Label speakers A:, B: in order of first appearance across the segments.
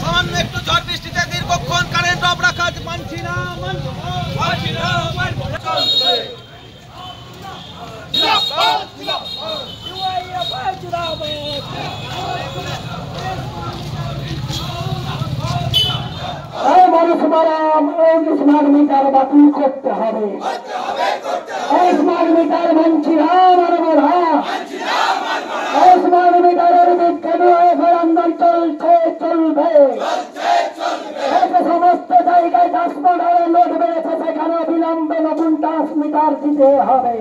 A: সামান্য একটু ঝড় বৃষ্টিতে দীর্ঘক্ষণ কারেন্ট অফ রাখা মানছি না।
B: স্মার্ট মিটার বাতিল করতে হবে। স্মার্ট মিটার মানছি না, মানব না। স্মার্ট মিটারের বিজ্ঞানী আন্দোলন চলবে। সমস্ত জায়গায় ট্রান্সমিটারের লোড বেড়েছে, সেখানে অবিলম্বে নতুন ট্রান্সমিটার দিতে হবে।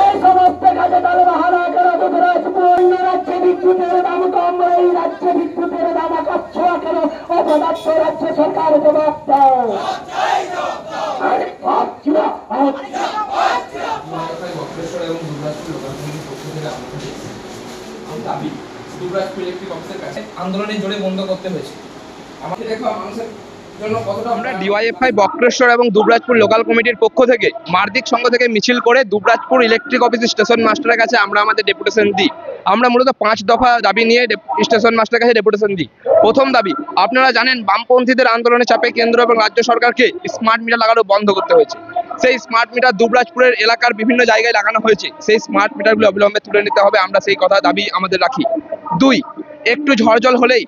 B: এই সমস্ত কাজে তার বাহানা কেন দুধরাজপুর অন্য রাজ্যে বিদ্যুতের দাম কম, এই রাজ্যে বিদ্যুতের দাম আকাশ কেন? অপদার্থ রাজ্য সরকার জবাব দাও।
C: আন্দোলনে জোরে বন্ধ করতে হয়েছে। আমাকে দেখো মানুষের জন্য কতটা। আমরা ডিওয়াইএফআই বক্রেশ্বর এবং দুবরাজপুর লোকাল কমিটির পক্ষ থেকে মার্দিক সংঘ থেকে মিছিল করে দুবরাজপুর ইলেকট্রিক অফিস স্টেশন মাস্টারের কাছে আমরা আমাদের ডেপুটেশন দিই। আমরা মূলত 5 দফা দাবি নিয়ে স্টেশন মাস্টারের কাছে ডেপুটেশন দিই। প্রথম দাবি, আপনারা জানেন বামপন্থীদের আন্দোলনের চাপে কেন্দ্র এবং রাজ্য সরকারকে স্মার্ট মিটার লাগানো বন্ধ করতে হয়েছে। সেই স্মার্ট মিটার দুবরাজপুরের এলাকার বিভিন্ন জায়গায় লাগানো হয়েছে, সেই স্মার্ট মিটারগুলো অবিলম্বে তুলে নিতে হবে। আমরা সেই কথা দাবি আমাদের রাখি। 2, একটু ঝড়জল হলেই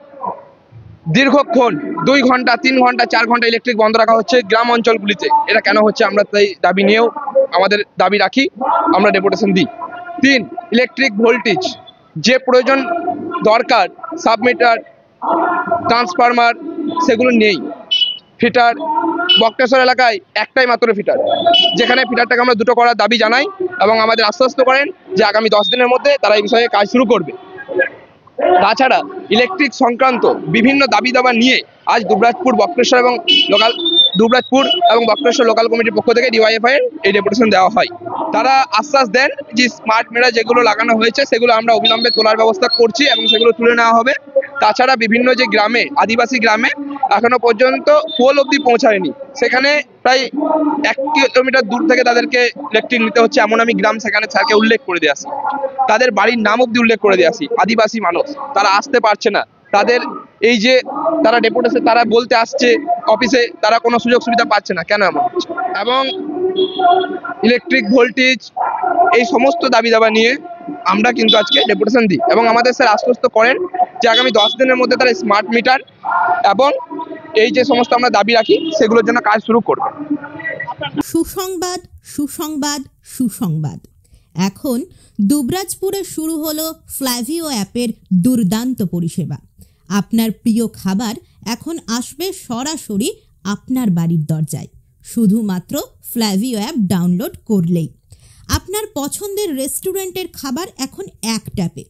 C: দীর্ঘক্ষণ 2 ঘন্টা 3 ঘন্টা 4 ঘন্টা ইলেকট্রিক বন্ধ রাখা হচ্ছে গ্রাম অঞ্চলগুলিতে। এটা কেন হচ্ছে আমরা সেই দাবি নিয়েও আমাদের দাবি রাখি, আমরা ডেপুটেশন দিই। 3, ইলেকট্রিক ভোল্টেজ যে প্রয়োজন দরকার, সাবমিটার, ট্রান্সফরমার সেগুলো নেই। ফিটার বক্রেশ্বর এলাকায় একটাই মাত্র ফিটার, যেখানে ফিটারটাকে আমরা 2টো করার দাবি জানাই এবং আমাদের আশ্বস্ত করেন যে আগামী 10 দিনের মধ্যে তারা এই বিষয়ে কাজ শুরু করবে। তাছাড়া ইলেকট্রিক সংক্রান্ত বিভিন্ন দাবি দাবা নিয়ে আজ দুবরাজপুর এবং বক্রেশ্বর লোকাল কমিটির পক্ষ থেকে ডিওয়াইএফআই এর এই ডেপুটেশন দেওয়া হয়। তারা আশ্বাস দেন যে স্মার্ট মিটার যেগুলো লাগানো হয়েছে সেগুলো আমরা অবিলম্বে তোলার ব্যবস্থা করছি এবং সেগুলো তুলে নেওয়া হবে। তাছাড়া বিভিন্ন যে গ্রামে, আদিবাসী গ্রামে এখনো পর্যন্ত পোল অবধি পৌঁছায়নি, সেখানে প্রায় 1 কিলোমিটার দূর থেকে তাদেরকে ইলেকট্রিক নিতে হচ্ছে, এমন আমি গ্রাম সেখানে স্যারকে উল্লেখ করে দিয়ে আসি। তাদের বাড়ির নাম অবধি উল্লেখ করে দিয়ে আসি। আদিবাসী মানুষ, তারা আসতে পারছে না। তাদের এই যে তারা ডেপুটেশন তারা বলতে আসছে অফিসে, তারা কোনো সুযোগ সুবিধা পাচ্ছে না, কেন এমন হচ্ছে? এবং ইলেকট্রিক ভোল্টেজ এই সমস্ত দাবি দাবা নিয়ে আমরা কিন্তু আজকে ডেপুটেশন দিই এবং আমাদের স্যার আশ্বস্ত করেন যে আগামী 10 দিনের মধ্যে তারা স্মার্ট মিটার এবং এই যে সমস্ত আমরা দাবি রাখি সেগুলোর জন্য কাজ শুরু করবে।
D: সুসংবাদ, সুসংবাদ, সুসংবাদ। এখন দুবরাজপুরে শুরু হলো ফ্ল্যাভিও অ্যাপের দুর্দান্ত পরিষেবা। আপনার প্রিয় খাবার এখন আসবে সরাসরি আপনার বাড়ির দরজায়, শুধুমাত্র ফ্ল্যাভিও অ্যাপ ডাউনলোড করলেই। আপনার পছন্দের রেস্টুরেন্টের খাবার এখন এক ট্যাপে।